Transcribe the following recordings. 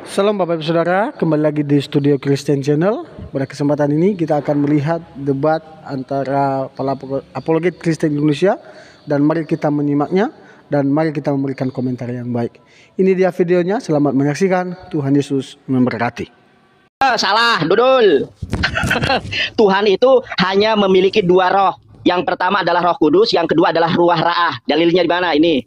Salam Bapak Ibu Saudara, kembali lagi di Studio Christian Channel. Pada kesempatan ini kita akan melihat debat antara para apologet Kristen Indonesia. Dan mari kita menyimaknya dan mari kita memberikan komentar yang baik. Ini dia videonya, selamat menyaksikan. Tuhan Yesus memberkati. Salah, Dudul. Tuhan itu hanya memiliki dua roh. Yang pertama adalah Roh Kudus, yang kedua adalah Ruah Ra'ah. Dalilnya di mana ini?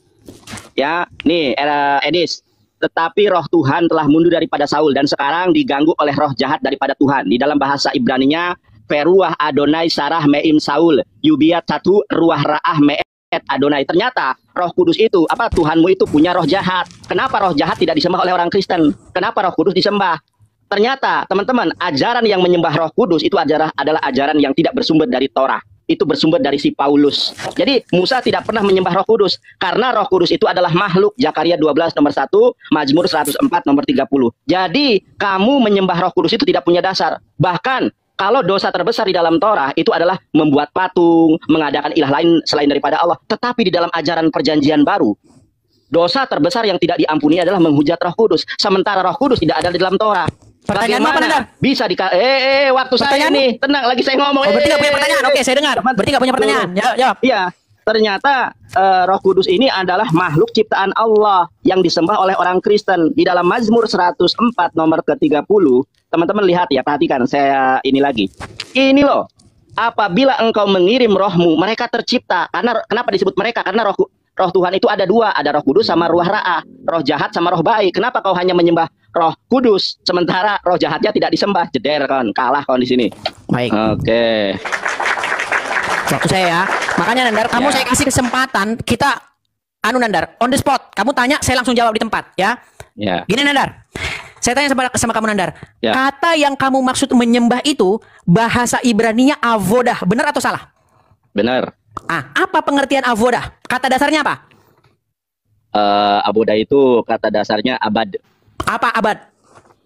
Ya, nih Edis. Tetapi roh Tuhan telah mundur daripada Saul dan sekarang diganggu oleh roh jahat daripada Tuhan. Di dalam bahasa Ibraninya, Feruah Adonai Sarah Me'im Saul, Yubiat satu Ruah Ra'ah Me'et Adonai. Ternyata roh kudus itu, Tuhanmu itu punya roh jahat. Kenapa roh jahat tidak disembah oleh orang Kristen? Kenapa roh kudus disembah? Ternyata teman-teman, ajaran yang menyembah roh kudus itu adalah ajaran yang tidak bersumber dari Torah. Itu bersumber dari si Paulus. Jadi Musa tidak pernah menyembah Roh Kudus karena Roh Kudus itu adalah makhluk. Zakaria 12 nomor 1, Mazmur 104 nomor 30. Jadi kamu menyembah Roh Kudus itu tidak punya dasar. Bahkan kalau dosa terbesar di dalam Torah itu adalah membuat patung, mengadakan ilah lain selain daripada Allah. Tetapi di dalam ajaran perjanjian baru, dosa terbesar yang tidak diampuni adalah menghujat Roh Kudus. Sementara Roh Kudus tidak ada di dalam Torah. Pertanyaan apa, Nandar? Bisa waktu saya nih, tenang, lagi saya ngomong. Berarti nggak punya pertanyaan? Oke, saya dengar. Berarti nggak punya pertanyaan. Jawab. Iya, ternyata Roh Kudus ini adalah makhluk ciptaan Allah yang disembah oleh orang Kristen. Di dalam Mazmur 104 nomor ke-30, teman-teman lihat ya, perhatikan saya ini lagi. Ini loh, apabila engkau mengirim rohmu, mereka tercipta. Karena kenapa disebut mereka? Karena roh Tuhan itu ada dua, ada Roh Kudus sama Ruah Ra'ah, roh jahat sama roh baik. Kenapa kau hanya menyembah Roh Kudus sementara roh jahatnya tidak disembah? Jeder kan, kalah kan di sini. Baik. Oke. Waktu saya ya. Makanya Nandar, kamu saya kasih kesempatan kita Nandar, on the spot. Kamu tanya, saya langsung jawab di tempat, ya. Ya. Gini Nandar. Saya tanya sama kamu Nandar. Ya. Kata yang kamu maksud menyembah itu bahasa Ibraninya avodah, benar atau salah? Benar. Apa pengertian avodah? Kata dasarnya apa? Avodah itu kata dasarnya abad. Apa abad?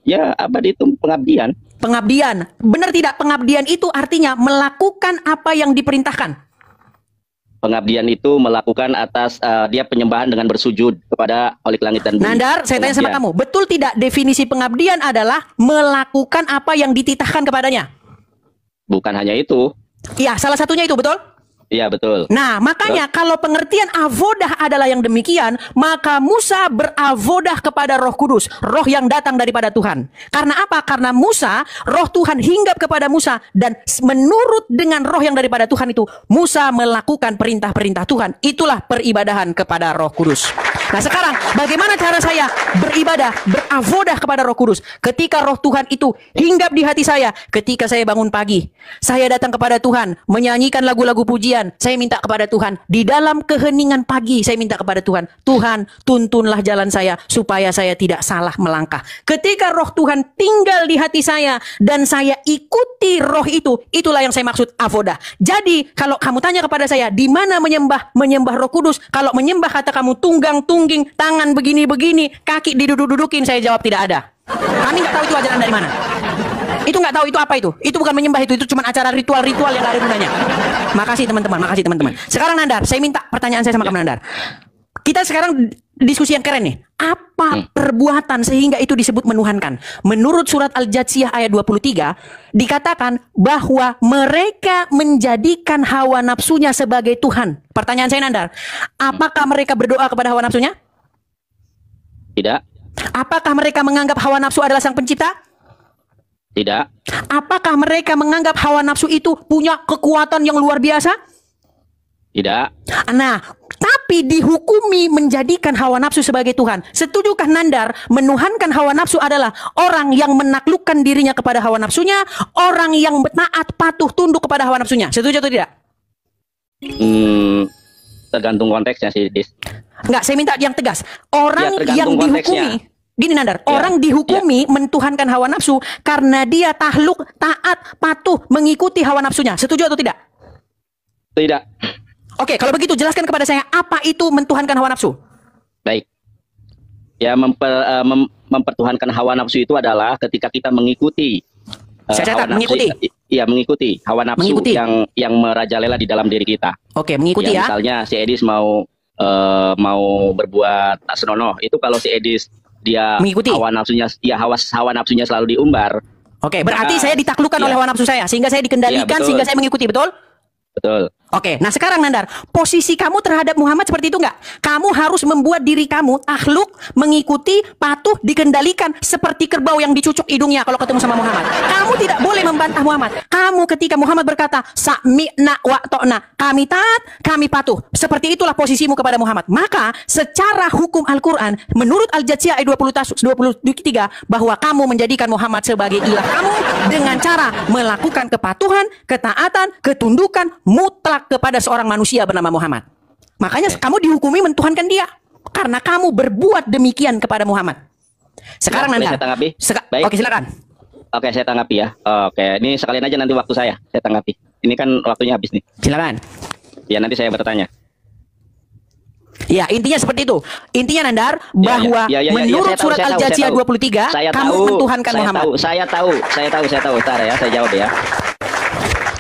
Ya, abad itu pengabdian. Pengabdian. Benar tidak? Pengabdian itu artinya melakukan apa yang diperintahkan. Pengabdian itu melakukan atas dia penyembahan dengan bersujud kepada Khalik langit dan bumi. Nandar, saya tanya sama kamu, betul tidak definisi pengabdian adalah melakukan apa yang dititahkan kepadanya? Bukan hanya itu. Iya, salah satunya itu, betul? Iya, betul. Nah, makanya kalau pengertian avodah adalah yang demikian, maka Musa beravodah kepada Roh Kudus, roh yang datang daripada Tuhan. Karena apa? Karena Musa, roh Tuhan hinggap kepada Musa, dan menurut dengan roh yang daripada Tuhan itu, Musa melakukan perintah-perintah Tuhan. Itulah peribadahan kepada Roh Kudus. Nah, sekarang bagaimana cara saya beribadah, beravodah kepada Roh Kudus? Ketika roh Tuhan itu hinggap di hati saya, ketika saya bangun pagi, saya datang kepada Tuhan, menyanyikan lagu-lagu pujian. Saya minta kepada Tuhan, di dalam keheningan pagi saya minta kepada Tuhan, Tuhan tuntunlah jalan saya supaya saya tidak salah melangkah. Ketika roh Tuhan tinggal di hati saya dan saya ikuti roh itu, itulah yang saya maksud avodah. Jadi kalau kamu tanya kepada saya, di mana menyembah Roh Kudus? Kalau menyembah kata kamu tunggang-tungging, tangan begini-begini, kaki diduduk-dudukin, saya jawab tidak ada. Kami nggak tahu itu ajaran dari mana. Itu nggak tahu itu apa itu. Itu bukan menyembah, itu cuma acara ritual-ritual yang nggak ada gunanya. Makasih teman-teman. Sekarang Nandar, saya minta pertanyaan saya sama kamu Nandar. Kita sekarang diskusi yang keren nih. Apa perbuatan sehingga itu disebut menuhankan? Menurut surat Al-Jatsiyah ayat 23 dikatakan bahwa mereka menjadikan hawa nafsunya sebagai Tuhan. Pertanyaan saya Nandar, apakah mereka berdoa kepada hawa nafsunya? Tidak. Apakah mereka menganggap hawa nafsu adalah sang pencipta? Tidak. Apakah mereka menganggap hawa nafsu itu punya kekuatan yang luar biasa? Tidak. Nah, tapi dihukumi menjadikan hawa nafsu sebagai Tuhan. Setujukah Nandar, menuhankan hawa nafsu adalah orang yang menaklukkan dirinya kepada hawa nafsunya, orang yang taat patuh tunduk kepada hawa nafsunya? Setuju atau tidak? Tergantung konteksnya sih, Dis. Enggak, saya minta yang tegas. Orang yang dihukumi, gini Nandar, orang dihukumi mentuhankan hawa nafsu karena dia takluk, taat, patuh, mengikuti hawa nafsunya. Setuju atau tidak? Tidak. Oke, kalau begitu jelaskan kepada saya, apa itu mentuhankan hawa nafsu? Baik. Ya, mempertuhankan hawa nafsu itu adalah ketika kita mengikuti saya catat, mengikuti. Iya, mengikuti hawa nafsu yang merajalela di dalam diri kita. Oke, mengikuti ya. Misalnya si Edis mau berbuat tak senonoh, itu kalau si Edis dia Mengikuti. hawa nafsunya, ya hawa nafsunya selalu diumbar. Oke, berarti Nah, saya ditaklukkan oleh hawa nafsu saya, sehingga saya dikendalikan, betul. sehingga saya mengikuti, betul? Betul. Oke, nah sekarang Nandar, posisi kamu terhadap Muhammad seperti itu nggak? Kamu harus membuat diri kamu takluk, mengikuti, patuh, dikendalikan seperti kerbau yang dicucuk hidungnya kalau ketemu sama Muhammad. Kamu tidak boleh membantah Muhammad. Kamu ketika Muhammad berkata, sami'na wa ta'na, kami taat, kami patuh. Seperti itulah posisimu kepada Muhammad. Maka secara hukum Al-Quran, menurut Al-Jathiyah ayat 23, bahwa kamu menjadikan Muhammad sebagai ilah kamu dengan cara melakukan kepatuhan, ketaatan, ketundukan mutlak kepada seorang manusia bernama Muhammad. Makanya kamu dihukumi mentuhankan dia karena kamu berbuat demikian kepada Muhammad. Sekarang Boleh Nanda. saya tanggapi? Baik. Oke, silakan. Oke, saya tanggapi ya. Oke, ini sekalian aja nanti waktu saya tanggapi. Ini kan waktunya habis nih. Silakan. Ya, nanti saya bertanya. Ya, intinya seperti itu. Intinya Nandar bahwa menurut saya tahu, surat saya tahu, Al-Jathiyah saya tahu. 23, Saya kamu tahu, mentuhankan Muhammad. Saya tahu. Bentar ya, saya jawab ya.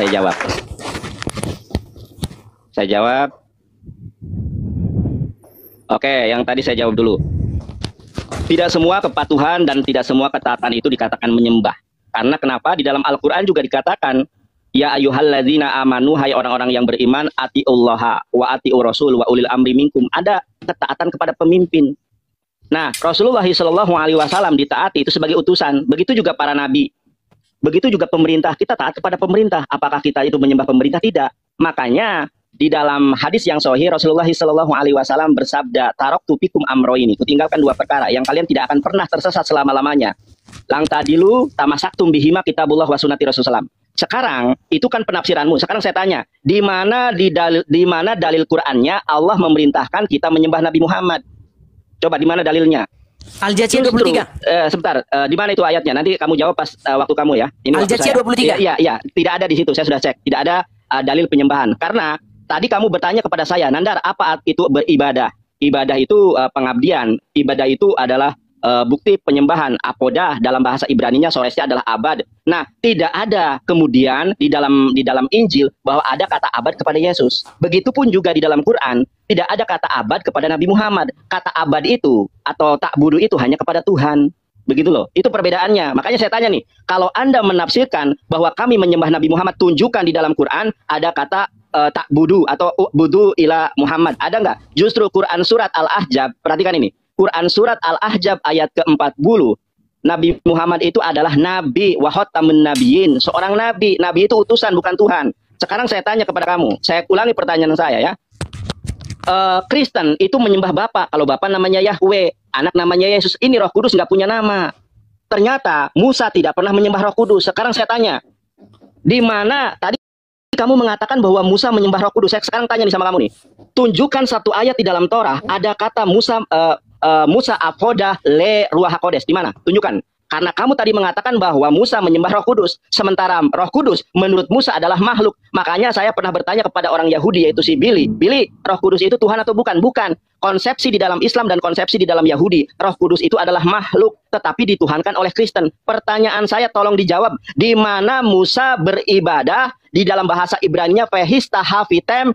Saya jawab. Oke, yang tadi saya jawab dulu. Tidak semua kepatuhan dan tidak semua ketaatan itu dikatakan menyembah. Karena kenapa? Di dalam Al-Quran juga dikatakan, ya ayyuhalladzina amanu, hai orang-orang yang beriman, atiullaha wa atiur rasul wa ulil amri minkum. Ada ketaatan kepada pemimpin. Nah, Rasulullah SAW ditaati itu sebagai utusan. Begitu juga para nabi. Begitu juga pemerintah, kita taat kepada pemerintah. Apakah kita itu menyembah pemerintah? Tidak. Makanya di dalam hadis yang sahih Rasulullah SAW bersabda, taraktu fikum amroini, kutinggalkan dua perkara yang kalian tidak akan pernah tersesat selama-lamanya. Lang tadilu tamasaktum bihima kitabullah wa sunnati Rasulullah. Sekarang itu kan penafsiranmu. Sekarang saya tanya, di mana dalil Qur'annya Allah memerintahkan kita menyembah Nabi Muhammad? Coba di mana dalilnya? Al-Jathiyah 23. Sebentar, di mana itu ayatnya? Nanti kamu jawab pas waktu kamu ya. Ini Al-Jathiyah 23. Iya, tidak ada di situ. Saya sudah cek. Tidak ada dalil penyembahan. Karena tadi kamu bertanya kepada saya, Nandar, apa itu beribadah? Ibadah itu pengabdian. Ibadah itu adalah bukti penyembahan. Apodah dalam bahasa Ibraninya soresnya adalah abad. Nah, tidak ada kemudian di dalam Injil bahwa ada kata abad kepada Yesus. Begitupun juga di dalam Quran tidak ada kata abad kepada Nabi Muhammad. Kata abad itu atau ta'budu itu hanya kepada Tuhan. Begitu loh. Itu perbedaannya. Makanya saya tanya nih, kalau Anda menafsirkan bahwa kami menyembah Nabi Muhammad, tunjukkan di dalam Quran ada kata ta'budu atau u'budu ila Muhammad. Ada nggak? Justru Quran surat Al-Ahzab, perhatikan ini. Quran surat Al-Ahzab ayat ke-40. Nabi Muhammad itu adalah nabi wa khatamun nabiyyin, seorang nabi. Nabi itu utusan bukan Tuhan. Sekarang saya tanya kepada kamu, saya ulangi pertanyaan saya ya. Kristen itu menyembah Bapa. Kalau Bapa namanya Yahweh, anak namanya Yesus. Ini Roh Kudus nggak punya nama. Ternyata Musa tidak pernah menyembah Roh Kudus. Sekarang saya tanya, di mana tadi kamu mengatakan bahwa Musa menyembah Roh Kudus? Saya sekarang tanya nih sama kamu nih. Tunjukkan satu ayat di dalam Torah ada kata Musa afodah le ruah hakodes. Di mana? Tunjukkan. Karena kamu tadi mengatakan bahwa Musa menyembah Roh Kudus, sementara Roh Kudus menurut Musa adalah makhluk. Makanya saya pernah bertanya kepada orang Yahudi, yaitu si Billy, Roh Kudus itu Tuhan atau bukan? Bukan. Konsepsi di dalam Islam dan konsepsi di dalam Yahudi, Roh Kudus itu adalah makhluk, tetapi dituhankan oleh Kristen. Pertanyaan saya tolong dijawab, di mana Musa beribadah di dalam bahasa Ibraninya fehistahafitem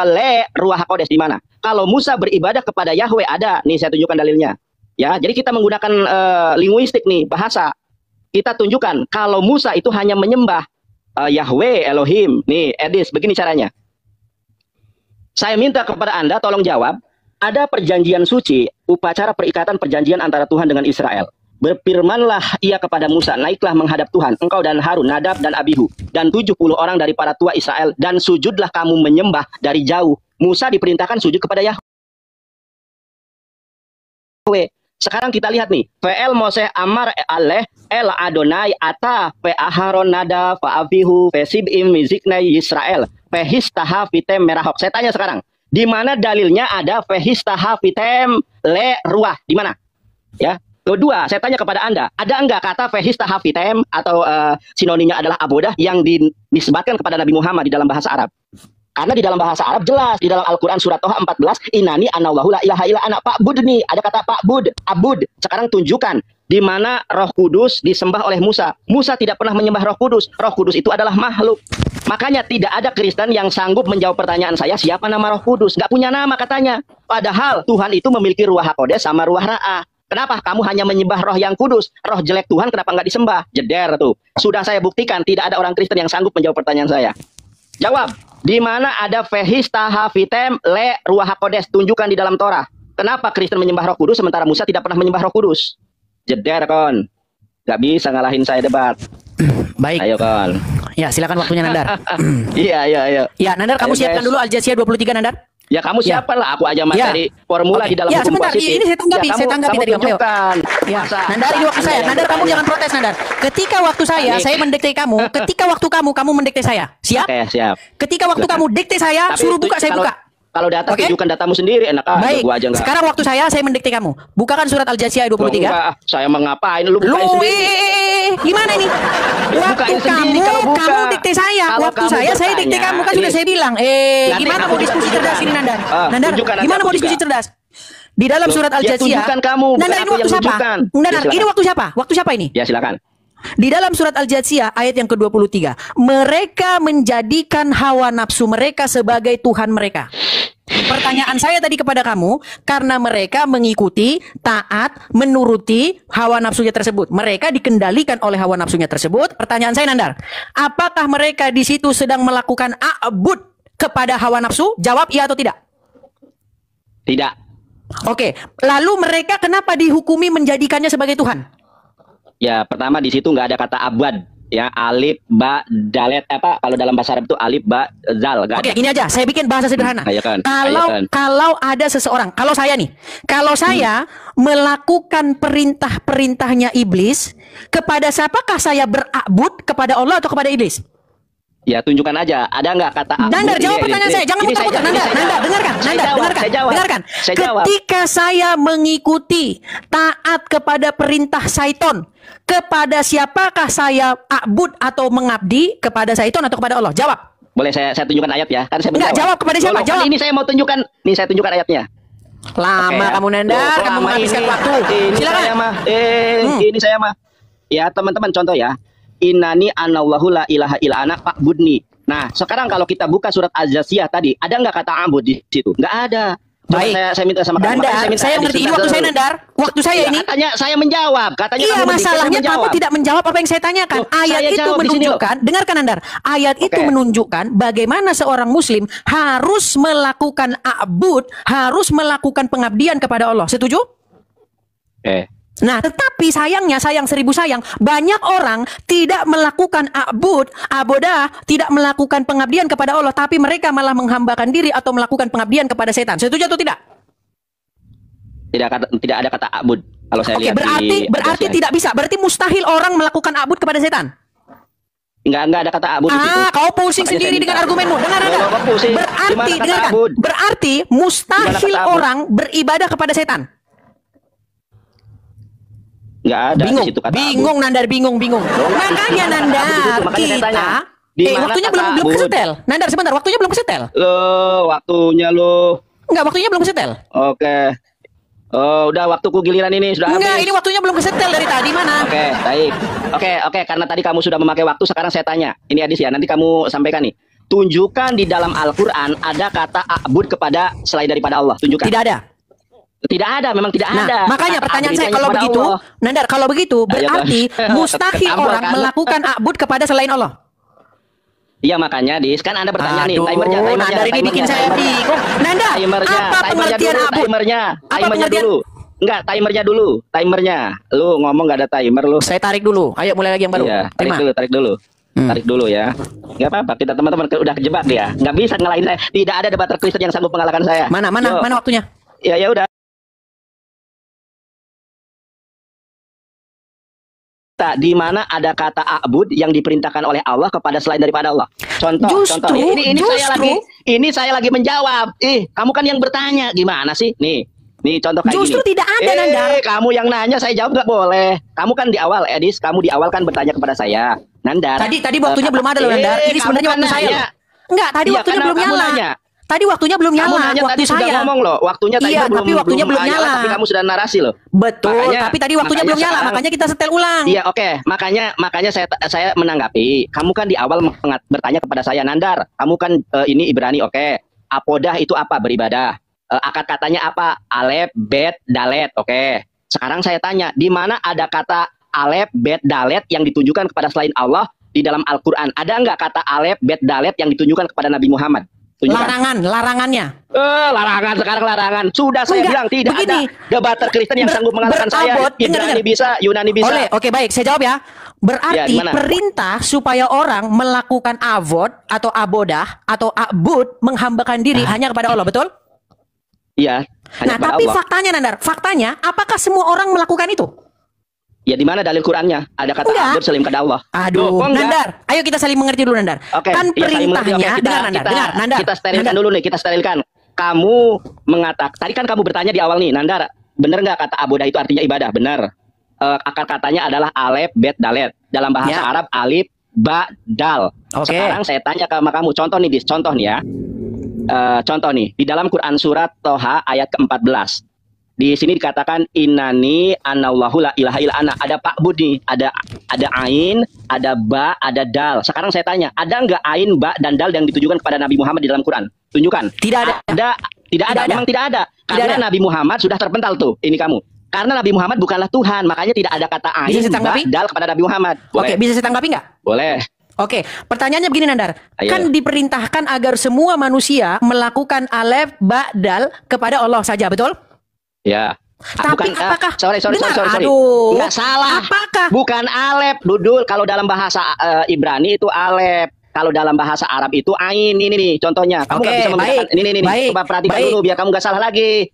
le ruah hakodes? Di mana? Kalau Musa beribadah kepada Yahweh ada, nih saya tunjukkan dalilnya. Ya, jadi kita menggunakan linguistik nih, bahasa. Kita tunjukkan kalau Musa itu hanya menyembah Yahweh, Elohim. Nih, Edis, begini caranya. Saya minta kepada Anda tolong jawab, ada perjanjian suci, upacara perikatan perjanjian antara Tuhan dengan Israel. Berfirmanlah ia kepada Musa, naiklah menghadap Tuhan, engkau dan Harun, Nadab dan Abihu, dan 70 orang dari para tua Israel, dan sujudlah kamu menyembah dari jauh. Musa diperintahkan sujud kepada Yahweh. Sekarang kita lihat nih, Ve'el Moseh Amar Aleh El Adonai Ata Ve'aharon Nada Fa'avihu Ve'sib'im Miziknai Yisrael Ve'histaha Fitem Merahok. Saya tanya sekarang, di mana dalilnya ada Ve'histaha Fitem Le Ruah? Di mana? Ya. Kedua, saya tanya kepada Anda, ada enggak kata Ve'histaha Fitem atau sinonimnya adalah abodah yang dinisbatkan kepada Nabi Muhammad di dalam bahasa Arab? Karena di dalam bahasa Arab jelas, di dalam Al-Quran surat Toha 14, Inani anallahu la ilaha illa ana fa'bud nih. Ada kata fa'bud, abud. Sekarang tunjukkan di mana Roh Kudus disembah oleh Musa. Musa tidak pernah menyembah Roh Kudus. Roh Kudus itu adalah makhluk. Makanya tidak ada Kristen yang sanggup menjawab pertanyaan saya, siapa nama Roh Kudus? Nggak punya nama katanya. Padahal Tuhan itu memiliki ruah hakodes sama ruah ra'ah. Kenapa? Kamu hanya menyembah roh yang kudus. Roh jelek Tuhan kenapa nggak disembah? Jeder tuh. Sudah saya buktikan tidak ada orang Kristen yang sanggup menjawab pertanyaan saya. Jawab. Di mana ada vehista hafitem le ruah hakodes? Tunjukkan di dalam Torah. Kenapa Kristen menyembah roh kudus sementara Musa tidak pernah menyembah roh kudus? Jeder kon. Gak bisa ngalahin saya debat. Baik. Ayo kon. Ya, silakan waktunya Nandar. Iya. Ya, Nandar kamu Ayo, siapkan guys. dulu Al-Jaziah 23 Nandar. Ya kamu Ya. siapa lah? Aku aja materi Ya. formula Oke. di dalam Ya, hukum sebentar. positif. Ini saya tanggapi, Ya, saya tanggapi tadi kamu. Ayo. tunjukkan. Ya, Masa Nandar ini waktu saya. yang Nandar kamu bertanya. jangan protes Nandar. Ketika waktu saya mendikte kamu. Ketika waktu kamu mendikte saya. Siap? Oke, siap. Ketika waktu Silakan. kamu dikte saya, Tapi suruh itu buka, saya kalau- buka. Kalau data Oke? tunjukkan datamu sendiri enak aja. Baik. Gua aja enggak. Sekarang waktu saya mendikte kamu. Bukakan surat Al-Jaziah 23. Enggak, saya mau ngapain? Lu bukain Lu, sendiri. gimana ini? Ya, Waktu bukain sendiri kalau buka. kamu dikte saya. Kalau Waktu kamu saya dikte bertanya, kamu kan ini- sudah saya bilang. Nanti Gimana kamu mau diskusi juga cerdas ini Nandar? Nandar, tunjukkan nanti gimana aku mau diskusi juga. cerdas? Di dalam Loh, surat ya Al-Jaziah. tunjukkan kamu, bukan Nandar ini aku waktu yang siapa? tunjukkan. Nandar, Ya, silakan. ini waktu siapa? Waktu siapa ini? Ya silakan. Di dalam surat Al-Jaziah ayat yang ke-23, mereka menjadikan hawa nafsu mereka sebagai Tuhan mereka. Pertanyaan saya tadi kepada kamu, karena mereka mengikuti, taat, menuruti hawa nafsunya tersebut. Mereka dikendalikan oleh hawa nafsunya tersebut. Pertanyaan saya Nandar, apakah mereka di situ sedang melakukan a'bud kepada hawa nafsu? Jawab iya atau tidak? Tidak. Oke, lalu mereka kenapa dihukumi menjadikannya sebagai Tuhan? Ya, pertama di situ nggak ada kata abad. Ya, alif, ba, dalet, apa kalau dalam bahasa Arab itu alif, ba, zal, nggak Oke, ada. ini aja. Saya bikin bahasa sederhana. Ayo kan, Kalau ada seseorang, kalau saya nih, kalau saya melakukan perintah-perintahnya iblis, kepada siapakah saya berabud, kepada Allah atau kepada iblis? Ya, tunjukkan aja. Ada nggak kata abud? Nandar, jawab Ini, pertanyaan ini. saya. Jangan Ini muter-muter. saya- ini Nandar, saya Nandar, jawab. dengarkan. Saya Nandar, jawab, dengarkan. saya jawab. Dengarkan. Saya jawab. Ketika saya mengikuti, taat kepada perintah syaiton, kepada siapakah saya abud atau mengabdi? Kepada syaiton atau kepada Allah? Jawab. Boleh saya tunjukkan ayat ya? Kan saya Enggak, menjawab. jawab kepada siapa? Loh, kan Jawab. ini saya mau tunjukkan. Nih saya tunjukkan ayatnya. Lama Oke. kamu Nandar, Loh, kamu lama menghabiskan ini. waktu. Ini Silakan. saya mah. Hmm. Ini saya mah. Ya, teman-teman contoh ya. Innani anallahu la ilaha illa ana fa'budni. Nah, sekarang kalau kita buka surat Az-Jaziah tadi, ada nggak kata abud di situ? Nggak ada. Coba Baik. saya minta sama kamu. Nandar, Makanya saya minta ngerti. Ini sebentar waktu saya dulu. Nandar. Waktu saya Iya, ini. Katanya saya menjawab. Katanya Iya, kamu mendikte, saya masalahnya kamu menjawab. tidak menjawab apa yang saya tanyakan. Loh, Ayat saya itu jawab di sini, loh. menunjukkan, dengarkan Nandar. Ayat itu Oke. menunjukkan bagaimana seorang muslim harus melakukan a'bud, harus melakukan pengabdian kepada Allah. Setuju? Nah, tetapi sayangnya, sayang seribu sayang, banyak orang tidak melakukan abodah, tidak melakukan pengabdian kepada Allah, tapi mereka malah menghambakan diri atau melakukan pengabdian kepada setan. Setuju atau tidak? Tidak ada kata abud. Kalau saya Oke, lihat berarti di Az-Jaziah. tidak bisa. Berarti mustahil orang melakukan abud kepada setan. Enggak ada kata abud di situ. Kau pusing Makanya sendiri saya dengan minta. argumenmu. Dengar, Loh, dengar. kok pusing? Berarti, Di mana kata dengarkan. abud? Berarti Di mana mustahil kata abud? orang beribadah kepada setan. Enggak ada Bingung, di situ kata bingung Nandar, bingung. Makanya Nandar, Makanya saya tanya, di mana waktunya kata belum abud? kesetel. Nandar, sebentar, waktunya belum kesetel. Waktunya lo. Enggak, waktunya belum kesetel. Oke. Oh, udah waktuku giliran ini sudah Enggak, habis. ini waktunya belum kesetel dari tadi mana? Oke, baik. Oke, karena tadi kamu sudah memakai waktu, sekarang saya tanya. Ini Adis ya, nanti kamu sampaikan nih. Tunjukkan di dalam Al-Qur'an ada kata abud kepada selain daripada Allah. Tunjukkan. Tidak ada. Tidak ada, memang tidak Nah, ada. makanya Kata pertanyaan abud saya itu kalau hanya kepada begitu, Allah. Nandar, kalau begitu Ayo, berarti Bang. mustahil Ketambah, orang kan? melakukan abud kepada selain Allah. Iya makanya Dis, kan Anda bertanya nih, Aduh, timernya, Nandar ini bikin saya bingung. Nandar, apa pengertian dulu, abud? Timernya Apa pengertian? dulu. Enggak, timernya dulu, timernya. Lu ngomong nggak ada timer lu. Saya tarik dulu. Ayo mulai lagi yang baru. Iya, tarik Terima. dulu, tarik dulu. Hmm. Tarik dulu ya. Nggak apa-apa, kita teman-teman udah kejebak ya. Nggak bisa ngalahin saya. Tidak ada debater Kristen yang sanggup mengalahkan saya. Mana Yo. waktunya? Ya udah. Di mana ada kata abud yang diperintahkan oleh Allah kepada selain daripada Allah. Contoh. Ini saya lagi menjawab. Kamu kan yang bertanya, gimana sih? Nih contoh kayak Justru gini. tidak ada, Nandar. Kamu yang nanya, saya jawab nggak boleh. Kamu kan di awal, Edis, kamu di awal kan bertanya kepada saya, Nandar. Tadi waktunya belum ada loh, Nandar. Ini kamu sebenarnya kan waktu saya. nanya. Loh. Enggak, tadi Iya, waktunya karena belum kamu nyala. nanya. Tadi waktunya belum Kamu nyala nanya waktu tadi sudah saya. ngomong loh, waktunya tadi Iya, tapi waktunya belum nyala. Tapi kamu sudah narasi loh. Betul, tapi tadi waktunya belum nyala, sekarang- makanya kita setel ulang. Iya, oke. Makanya saya menanggapi. Kamu kan di awal bertanya kepada saya, Nandar. Kamu kan ini Ibrani, oke. Apodah itu apa? Beribadah. Akad katanya apa? Alef, bet, dalet, oke. Sekarang saya tanya, di mana ada kata alef, bet, dalet yang ditujukan kepada selain Allah di dalam Al-Quran? Ada nggak kata alef, bet, dalet yang ditujukan kepada Nabi Muhammad? Tunjukkan. Larangannya. Larangan sekarang larangan. Sudah saya bilang tidak begini. ada debater Kristen yang sanggup mengalahkan saya. Ibrani bisa, Yunani bisa. Oke, baik, saya jawab ya. Berarti Ya, perintah supaya orang melakukan avod atau abodah atau abud menghambakan diri hanya kepada Allah, betul? Iya. Nah, tapi faktanya Nandar, faktanya apakah semua orang melakukan itu? Ya, di mana dalil Qurannya? Ada kata abud salim kepada Allah. Aduh, Nandar, ayo kita saling mengerti dulu Nandar. Oke, kan ya, perintahnya, dengar Nandar. Kita sterilkan dulu nih, kita sterilkan. Kamu mengatakan, tadi kan kamu bertanya di awal nih, Nandar, benar nggak kata abodah itu artinya ibadah? Benar. Akar katanya adalah alef, bet, dalet. Dalam bahasa Arab, alif, ba, dal. Sekarang saya tanya ke kamu, contoh nih, contoh nih ya. Contoh nih, di dalam Quran surat Toha ayat ke-14. Di sini dikatakan innani anallahu la ilaha illa ana. Ada pak bud nih, ada ain, ada ba, ada dal. Sekarang saya tanya, ada nggak ain, ba, dan dal yang ditujukan kepada Nabi Muhammad di dalam Quran? Tunjukkan. Tidak ada. Tidak ada. Memang tidak ada. Karena Nabi Muhammad sudah terpental tuh. Ini kamu. Karena Nabi Muhammad bukanlah Tuhan, makanya tidak ada kata ain, ba, dal kepada Nabi Muhammad. Oke, bisa saya tanggapi nggak? Boleh. Oke, pertanyaannya begini Nandar. Ayo. Kan diperintahkan agar semua manusia melakukan alef, ba, dal kepada Allah saja, betul? Ya. Tapi apakah sorry. Aduh. Nggak salah. Apakah? Bukan alef, Dudul. Kalau dalam bahasa Ibrani itu alef. Kalau dalam bahasa Arab itu ain. Ini nih contohnya. Kamu nggak bisa membedakan. Ini. Coba perhatikan dulu biar kamu nggak salah lagi.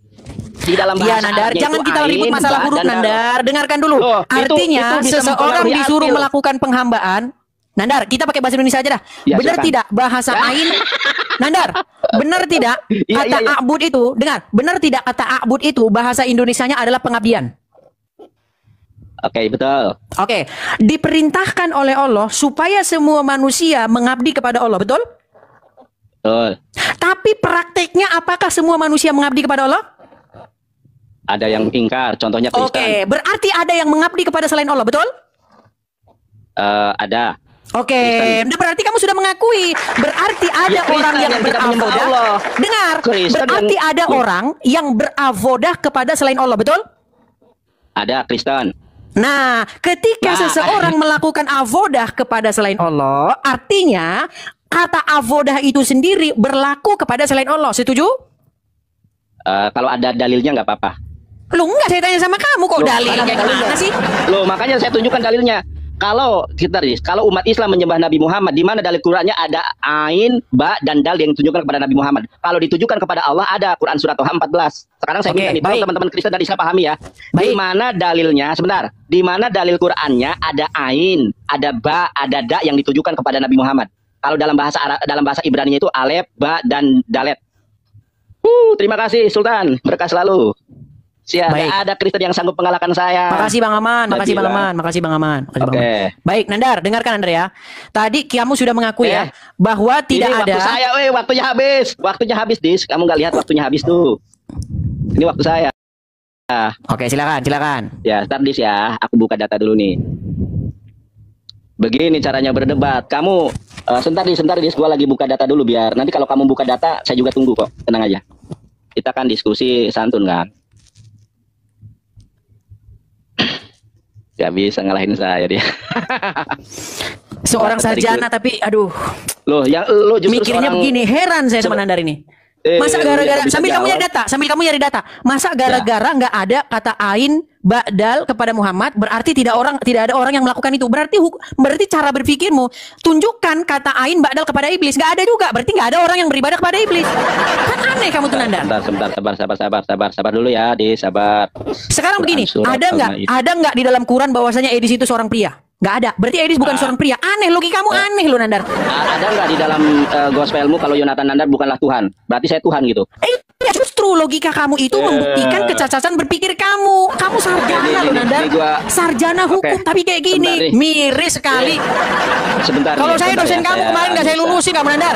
Di dalam bahasa Nandar, Arabnya jangan itu kita ain, ribut masalah ba, huruf dan Nandar. Dengarkan dulu. Loh, artinya itu bisa seseorang mempengaruhi disuruh akil. melakukan penghambaan. Nandar, kita pakai bahasa Indonesia aja dah. Ya, Benar silakan. tidak bahasa ain? Nandar, benar tidak kata Iya. abud itu? Dengar, benar tidak kata abud itu bahasa Indonesianya adalah pengabdian? Oke, betul. Oke, diperintahkan oleh Allah supaya semua manusia mengabdi kepada Allah, betul? Betul. Tapi prakteknya apakah semua manusia mengabdi kepada Allah? Ada yang ingkar, contohnya Kristen. Oke, berarti ada yang mengabdi kepada selain Allah, betul? Ada. Oke, nah berarti kamu sudah mengakui. Berarti ada Kristen orang yang yang tidak menyembah beravodah. Allah. Dengar, Kristen berarti yang- ada orang yang beravodah kepada selain Allah, betul? Ada Kristen. Nah, ketika Nah. seseorang melakukan avodah kepada selain Allah, artinya kata avodah itu sendiri berlaku kepada selain Allah. Setuju? Kalau ada dalilnya nggak apa-apa. Lu enggak, saya tanya sama kamu kok dalilnya gimana sih? Loh, makanya saya tunjukkan dalilnya. Kalau umat Islam menyembah Nabi Muhammad, di mana dalil Qur'annya ada ain, ba, dan dal yang ditujukan kepada Nabi Muhammad. Kalau ditujukan kepada Allah ada Quran surat Toha 14. Sekarang saya minta nih, tolong teman-teman Kristen dan Islam pahami ya. Di mana dalilnya? Sebentar. Di mana dalil Qur'annya ada ain, ada ba, ada da yang ditujukan kepada Nabi Muhammad. Kalau dalam bahasa Arab, dalam bahasa Ibrani itu alef, ba, dan dalet. Terima kasih Sultan, berkah selalu. Siapa ada Kristen yang sanggup mengalahkan saya. Makasih Bang Aman, makasih Bang Aman, makasih Bang Aman. Oke. Baik, Nandar, dengarkan Nandar ya. Tadi kamu sudah mengakui ya bahwa tidak ini ada. Waktu saya, waktunya habis, Dis. Kamu nggak lihat waktunya habis tuh. Ini waktu saya. Oke, silakan. Ya, start Dis ya. Aku buka data dulu nih. Begini caranya berdebat. Kamu sebentar Dis. Gua lagi buka data dulu biar nanti kalau kamu buka data, saya juga tunggu kok. Tenang aja. Kita kan diskusi santun kan. Gak bisa ngalahin saya dia. Seorang sarjana tapi aduh. Loh, yang lo justru mikirnya begini, heran saya sama Nandar ini. Masa gara-gara sambil kamu nyari data, masa gara-gara nggak ada kata ain, ba'dal kepada Muhammad berarti tidak ada orang yang melakukan itu. Berarti cara berpikirmu tunjukkan kata ain, ba'dal kepada iblis. Nggak ada juga. Berarti nggak ada orang yang beribadah kepada iblis. Kan aneh kamu tuh Nandar. Sebentar, sabar dulu ya, sabar. Sekarang begini, ada nggak di dalam Quran bahwasanya Edis itu seorang pria? Nggak ada. Berarti Edis bukan seorang pria. Aneh, logikamu aneh lo Nandar. Ada nggak di dalam gospelmu kalau Yonatan Nandar bukanlah Tuhan? Berarti saya Tuhan gitu. Ya justru logika kamu itu membuktikan kecacatan berpikir kamu. Kamu sarjana lo Nandar. Sarjana hukum tapi kayak gini. Miris sekali. Sebentar. Kalau saya dosen kamu kemarin nggak saya lulusin kamu Nandar.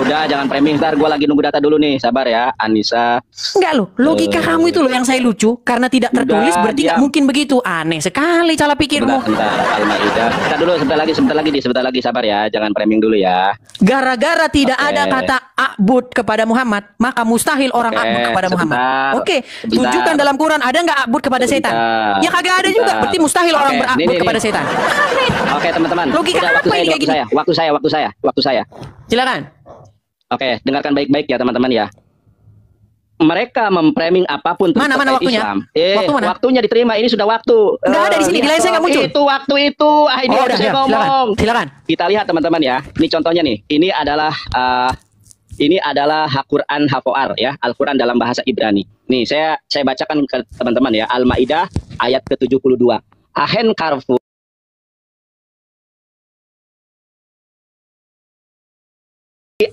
Udah jangan preming, ntar gue lagi nunggu data dulu nih. Sabar ya, Anissa. Enggak loh, logika kamu itu loh yang saya lucu. Karena tidak tertulis berarti nggak mungkin begitu. Aneh sekali cara pikirmu. Sebentar, Al-Maidah. Sebentar lagi, sabar ya. Jangan preming dulu ya. Gara-gara tidak ada kata abud kepada Muhammad, maka mustahil orang kepada Muhammad. sebentar, Oke, sebentar. tunjukkan dalam Quran ada nggak abud kepada setan? Sebentar, Ya kagak ada juga. sebentar. Berarti mustahil orang Oke, berabud nih. kepada setan. Oke teman-teman, Logika udah apa ini kayak gini? waktu saya. Silakan. Oke, dengarkan baik-baik ya teman-teman ya. Mereka memframing apapun Mana terkait waktunya? Islam. Waktu mana? Waktunya diterima, ini sudah waktu. Nggak ada di sini, di layar saya nggak muncul. Itu waktu itu. Ini Oh, waktu udah, saya ya, ngomong. silakan. Kita lihat teman-teman ya. Ini contohnya nih. Ini adalah Quran Hafoar ya, Al-Quran dalam bahasa Ibrani. Nih, saya bacakan ke teman-teman ya. Al-Maidah ayat ke-72. Ahen karfu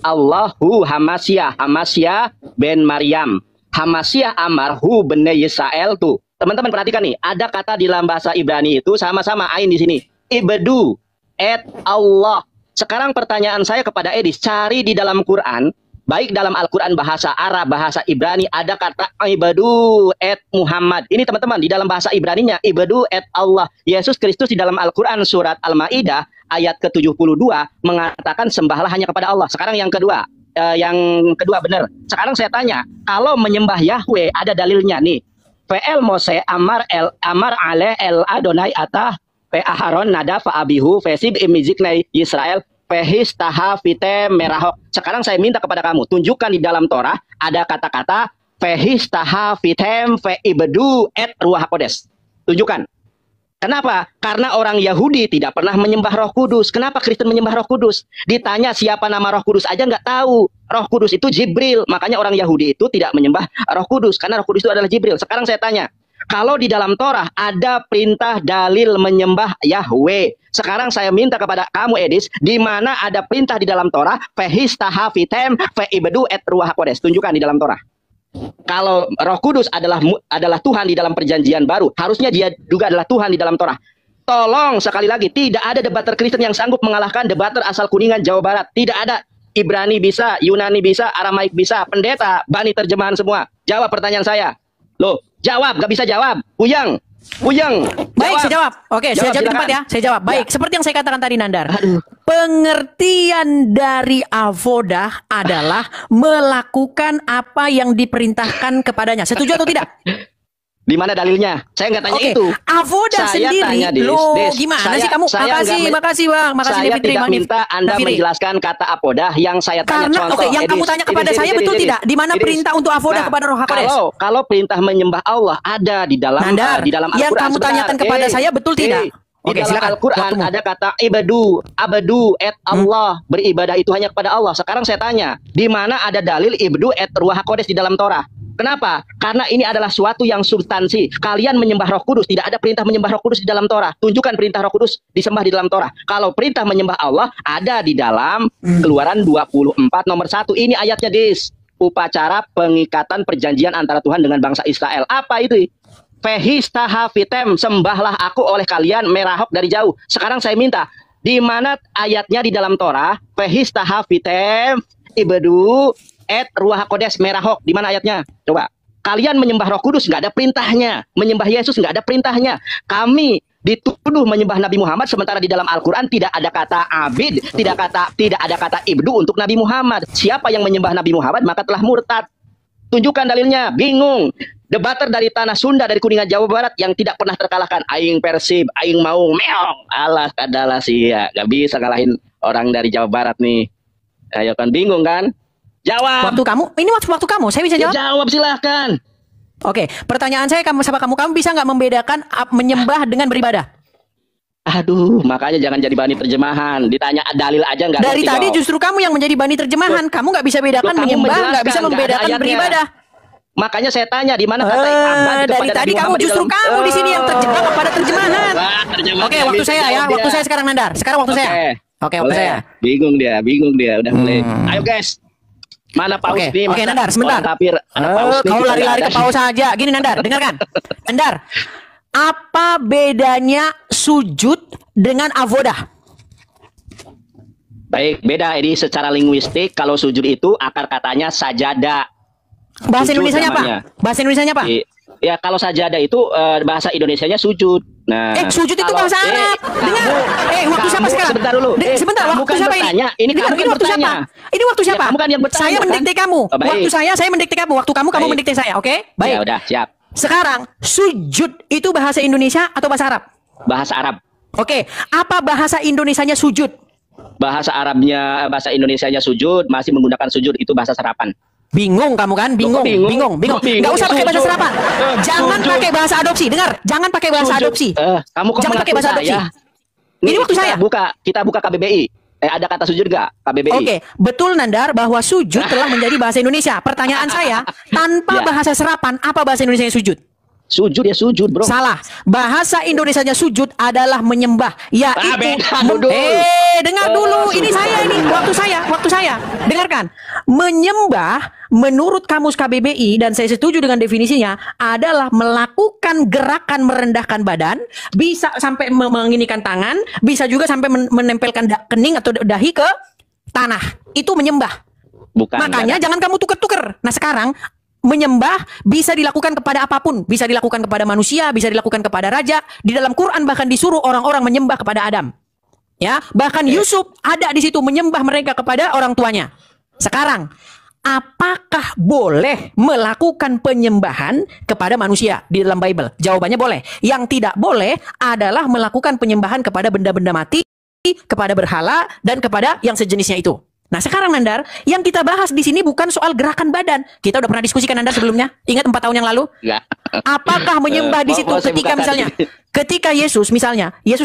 Allahu Hamasiyah ben Maryam. Hamasiyah Amar hu bene Yisrael tuh. Teman-teman perhatikan nih, ada kata di dalam bahasa Ibrani itu sama-sama ain di sini. Ibedu et Allah. Sekarang pertanyaan saya kepada Edis, cari di dalam Quran, baik dalam Al-Quran bahasa Arab, bahasa Ibrani, ada kata Ibedu et Muhammad. Ini teman-teman, di dalam bahasa Ibraninya, Ibedu et Allah. Yesus Kristus di dalam Al-Quran surat Al-Maidah ayat ke-72 mengatakan sembahlah hanya kepada Allah. Sekarang yang kedua benar. Sekarang saya tanya, kalau menyembah Yahweh ada dalilnya nih. Ve'el Mose Amar ale el Adonai atah Pe Aharon nada fa abihu fesib imiziknai Israel fehis taha fite merahok. Sekarang saya minta kepada kamu, tunjukkan di dalam Torah ada kata-kata fehis taha fitem fe ibedu et ruah kodes. Tunjukkan. Kenapa? Karena orang Yahudi tidak pernah menyembah Roh Kudus. Kenapa Kristen menyembah Roh Kudus? Ditanya siapa nama Roh Kudus aja nggak tahu. Roh Kudus itu Jibril. Makanya orang Yahudi itu tidak menyembah Roh Kudus. Karena Roh Kudus itu adalah Jibril. Sekarang saya tanya, kalau di dalam Torah ada perintah dalil menyembah Yahweh. Sekarang saya minta kepada kamu Edis, di mana ada perintah di dalam Torah, fehis tahafitem fe ibedu et ruah kodes. Tunjukkan di dalam Torah. Kalau Roh Kudus adalah Tuhan di dalam perjanjian baru, harusnya dia juga adalah Tuhan di dalam Torah. Tolong sekali lagi, tidak ada debater Kristen yang sanggup mengalahkan debater asal Kuningan Jawa Barat. Tidak ada. Ibrani bisa, Yunani bisa, Aramaik bisa, pendeta, bani terjemahan semua. Jawab pertanyaan saya. Loh, jawab, gak bisa jawab. Puyeng. Baik, saya jawab. Oke, saya jawab di tempat ya. Saya jawab. Baik, seperti yang saya katakan tadi Nandar. Pengertian dari avodah adalah melakukan apa yang diperintahkan kepadanya. Setuju atau tidak? Di mana dalilnya? Saya nggak tanya Oke, itu. avodah Saya sendiri. tanya, Dis. Loh, Dis, gimana saya- sih kamu? saya Makasih, nggak makasih Bang. Makasih Saya Fitri, tidak Bang minta Anda Fitri. menjelaskan kata avodah yang saya tanya Karena, contoh. oke, yang kamu tanya kepada saya betul tidak? Di mana perintah untuk avodah kepada Roh HaKodes? Kalau perintah menyembah Allah ada di dalam Nandar, di dalam yang Al-Quran. kamu tanyakan kepada saya betul tidak? Di Oke, dalam silakan. Al-Quran Waktumu. ada kata abadu et Allah, beribadah itu hanya kepada Allah. Sekarang saya tanya, di mana ada dalil ibdu et ruah kodes di dalam Torah? Kenapa? Karena ini adalah suatu yang substansi. Kalian menyembah Roh Kudus, tidak ada perintah menyembah Roh Kudus di dalam Torah. Tunjukkan perintah Roh Kudus disembah di dalam Torah. Kalau perintah menyembah Allah ada di dalam Keluaran 24 nomor 1. Ini ayatnya, Dis. Upacara pengikatan perjanjian antara Tuhan dengan bangsa Israel. Apa itu? Fehistahafitem, sembahlah aku oleh kalian merahok dari jauh. Sekarang saya minta, di mana ayatnya di dalam Torah? Fehistahafitem ibedu et ruah kodes merahok. Di mana ayatnya? Coba. Kalian menyembah Roh Kudus nggak ada perintahnya, menyembah Yesus nggak ada perintahnya. Kami dituduh menyembah Nabi Muhammad, sementara di dalam Al-Quran tidak ada kata abid, tidak ada kata ibdu untuk Nabi Muhammad. Siapa yang menyembah Nabi Muhammad maka telah murtad. Tunjukkan dalilnya. Bingung. Debater dari tanah Sunda, dari Kuningan Jawa Barat yang tidak pernah terkalahkan. Aing Persib, aing mau meong. Alah adalah sia, gak bisa ngalahin orang dari Jawa Barat nih. Ayo kan, bingung kan? Jawab. Waktu kamu, ini waktu kamu, saya bisa jawab. Jawab silahkan. Oke, pertanyaan saya sama kamu bisa nggak membedakan menyembah dengan beribadah? Aduh, makanya jangan jadi bani terjemahan. Ditanya dalil aja nggak. Dari ngerti tadi dong. justru kamu yang menjadi bani terjemahan. Kamu nggak bisa bedakan Loh, kamu menyembah, nggak menjelaskan, bisa nggak ada membedakan ayatnya. beribadah. Makanya saya tanya di mana kata abad Dari tadi kamu justru kamu di sini yang terjebak kepada terjemahan. Oke, waktu saya ya, waktu saya sekarang Nandar. Sekarang waktu saya. Oke, waktu saya. Bingung dia, udah mulai. Ayo guys. Mana paus Oke, nih? oke Nandar, sebentar. Kafir, ada paus nih, Kau kita lari-lari nggak ke ada. paus saja. Gini Nandar, dengarkan. Nandar, apa bedanya sujud dengan avodah? Baik, beda ini secara linguistik. Kalau sujud itu akar katanya sajada. Bahasa Sujud Indonesianya namanya. apa? Bahasa Indonesianya apa? Ya kalau sajada itu bahasa Indonesianya sujud. Nah, sujud itu bahasa Arab. Dengar. Waktu siapa sekarang? Sebentar dulu. Sebentar, kamu waktu kan siapa bertanya. ini? Ini kamu Ini kan waktu siapa? bertanya. Ini waktu siapa? Ya, kamu kan yang bertanya, Saya mendikte kan? kamu. Oh, baik. Waktu saya mendikte kamu. Waktu kamu Baik. mendikte saya, oke? Baik. Ya udah, siap. Sekarang, sujud itu bahasa Indonesia atau bahasa Arab? Bahasa Arab. Oke, apa bahasa Indonesianya sujud? Bahasa Arabnya, bahasa Indonesianya sujud, masih menggunakan sujud, itu bahasa serapan. Bingung kamu kan? Bingung. Nggak usah pakai bahasa serapan. Jangan Sujud. pakai bahasa adopsi. Dengar, jangan pakai bahasa Sujud. adopsi. Kamu kok Jangan pakai bahasa mengatur adopsi. saya? Ini waktu saya. Kita buka KBBI. Ada kata sujud gak? KBBI. Oke, betul Nandar bahwa sujud telah menjadi bahasa Indonesia. Pertanyaan saya, tanpa Ya. bahasa serapan, apa bahasa Indonesia sujud? Sujud ya sujud, bro. Salah. Bahasa Indonesianya sujud adalah menyembah. Yaitu beda, Dudul. dengar dulu. Ini saya ini waktu saya. Dengarkan. Menyembah menurut Kamus KBBI dan saya setuju dengan definisinya adalah melakukan gerakan merendahkan badan, bisa sampai menginikan tangan, bisa juga sampai menempelkan kening atau dahi ke tanah. Itu menyembah. Bukan. Makanya jangan kamu tuker-tuker. Nah sekarang menyembah bisa dilakukan kepada apapun, bisa dilakukan kepada manusia, bisa dilakukan kepada raja. Di dalam Quran bahkan disuruh orang-orang menyembah kepada Adam. Ya, bahkan Yusuf ada di situ menyembah mereka kepada orang tuanya. Sekarang, apakah boleh melakukan penyembahan kepada manusia di dalam Bible? Jawabannya boleh. Yang tidak boleh adalah melakukan penyembahan kepada benda-benda mati, kepada berhala dan kepada yang sejenisnya itu. Nah sekarang Nandar, yang kita bahas di sini bukan soal gerakan badan. Kita udah pernah diskusikan Nandar sebelumnya. Ingat 4 tahun yang lalu? Enggak. Apakah menyembah di situ ketika misalnya, ketika Yesus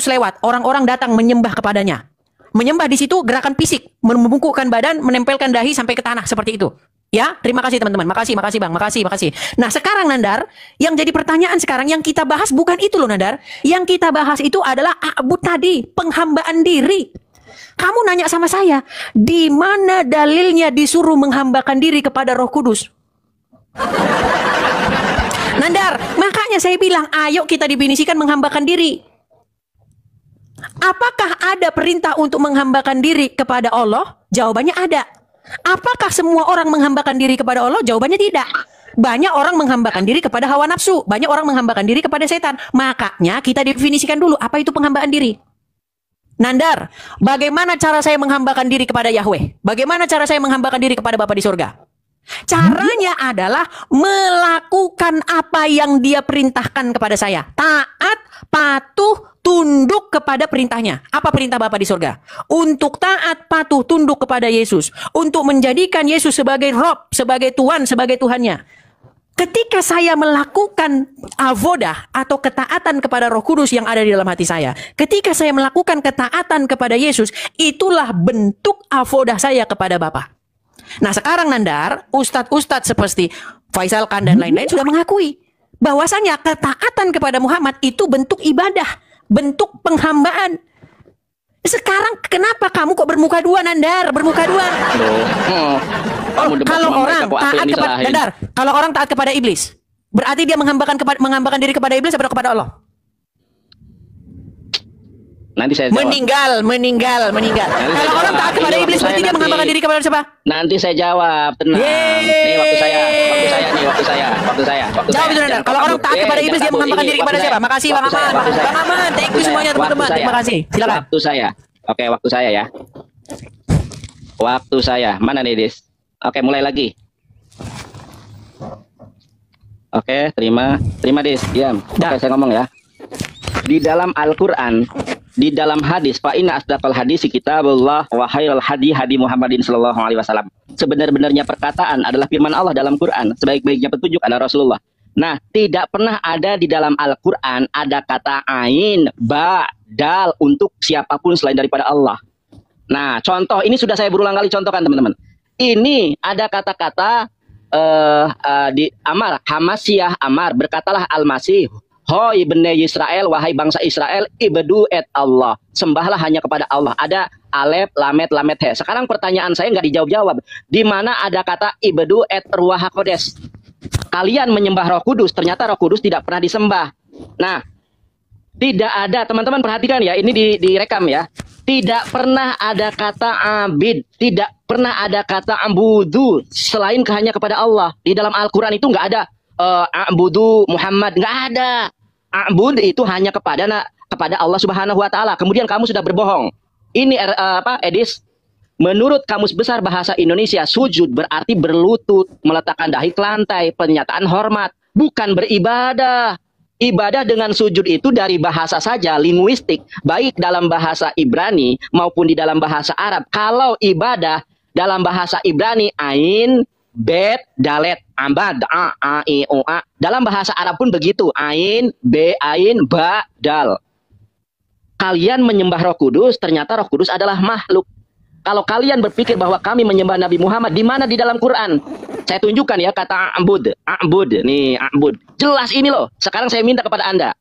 lewat, orang-orang datang menyembah kepadanya. Menyembah di situ gerakan fisik, membungkukkan badan, menempelkan dahi sampai ke tanah seperti itu. Ya, terima kasih teman-teman. Makasih Bang. Makasih. Nah sekarang Nandar, yang jadi pertanyaan sekarang yang kita bahas bukan itu loh Nandar. Yang kita bahas itu adalah a'bud tadi, penghambaan diri. Kamu nanya sama saya, di mana dalilnya disuruh menghambakan diri kepada Roh Kudus? Nandar, makanya saya bilang, ayo kita definisikan menghambakan diri. Apakah ada perintah untuk menghambakan diri kepada Allah? Jawabannya ada. Apakah semua orang menghambakan diri kepada Allah? Jawabannya tidak. Banyak orang menghambakan diri kepada hawa nafsu. Banyak orang menghambakan diri kepada setan. Makanya kita definisikan dulu, apa itu penghambaan diri? Nandar, bagaimana cara saya menghambakan diri kepada Yahweh? Bagaimana cara saya menghambakan diri kepada Bapa di surga? Caranya adalah melakukan apa yang Dia perintahkan kepada saya. Taat, patuh, tunduk kepada perintahnya. Apa perintah Bapa di surga? Untuk taat, patuh, tunduk kepada Yesus. Untuk menjadikan Yesus sebagai Rob, sebagai Tuhan, sebagai Tuhannya. Ketika saya melakukan avodah atau ketaatan kepada Roh Kudus yang ada di dalam hati saya, ketika saya melakukan ketaatan kepada Yesus, itulah bentuk avodah saya kepada Bapa. Nah sekarang Nandar, ustadz-ustadz seperti Faisal Khan dan lain-lain sudah mengakui bahwasanya ketaatan kepada Muhammad itu bentuk ibadah, bentuk penghambaan. Sekarang kenapa kamu kok bermuka dua Nandar? Bermuka dua. Kalau orang taat kepada Nandar, kalau orang taat kepada iblis, berarti dia menghambakan diri kepada iblis atau kepada Allah? Nanti saya jawab. Meninggal. Kalau orang taat kepada iblis, berarti dia menghambakan diri kepada siapa? Nanti saya jawab, tenang. Ini waktu saya. Jawab itu Nandar. Kalau orang taat kepada iblis, dia menghambakan diri kepada siapa? Makasih Bang Aman. Bang Aman, thank you semuanya teman-teman. Terima kasih. Silakan. Waktu saya. Oke, waktu saya ya. Waktu saya. Mana nih, Dis? Oke, mulai lagi. Oke, terima Dis. Diam. Oke, saya ngomong ya. Di dalam Al-Qur'an, di dalam hadis, fa inna asdaqal hadisi kitabullah wa khairul hadi Muhammadin sallallahu alaihi wasallam. Sebenar-benarnya perkataan adalah firman Allah dalam Quran, sebaik-baiknya petunjuk adalah Rasulullah. Nah, tidak pernah ada di dalam Al-Qur'an ada kata ain, ba, dal untuk siapapun selain daripada Allah. Nah, contoh ini sudah saya berulang kali contohkan teman-teman. Ini ada kata-kata di Amar, Hamasiyah Amar, berkatalah Al-Masih, Hoi bani Israel, wahai bangsa Israel, ibadu et Allah. Sembahlah hanya kepada Allah. Ada alef, lamet, he. Sekarang pertanyaan saya nggak dijawab-jawab. Di mana ada kata ibadu et ruah hakodes? Kalian menyembah Roh Kudus, ternyata Roh Kudus tidak pernah disembah. Nah, tidak ada, teman-teman perhatikan ya, ini direkam ya. Tidak pernah ada kata abid, tidak pernah ada kata ambudu selain hanya kepada Allah. Di dalam Al-Quran itu nggak ada ambudu Muhammad, nggak ada. a'bud itu hanya kepada Allah Subhanahu wa taala. Kemudian kamu sudah berbohong. Ini Edis, menurut Kamus Besar Bahasa Indonesia, sujud berarti berlutut, meletakkan dahi ke lantai, pernyataan hormat, bukan beribadah. Ibadah dengan sujud itu dari bahasa saja, linguistik, baik dalam bahasa Ibrani maupun di dalam bahasa Arab. Kalau ibadah dalam bahasa Ibrani, ain, bet, dalet, ambad, a, i, o, a. Dalam bahasa Arab pun begitu, ain, b, ain, ba, dal. Kalian menyembah Roh Kudus, ternyata Roh Kudus adalah makhluk. Kalau kalian berpikir bahwa kami menyembah Nabi Muhammad, di mana di dalam Quran? Saya tunjukkan ya kata a'bud. A'bud, nih a'bud. Jelas ini loh. Sekarang saya minta kepada Anda.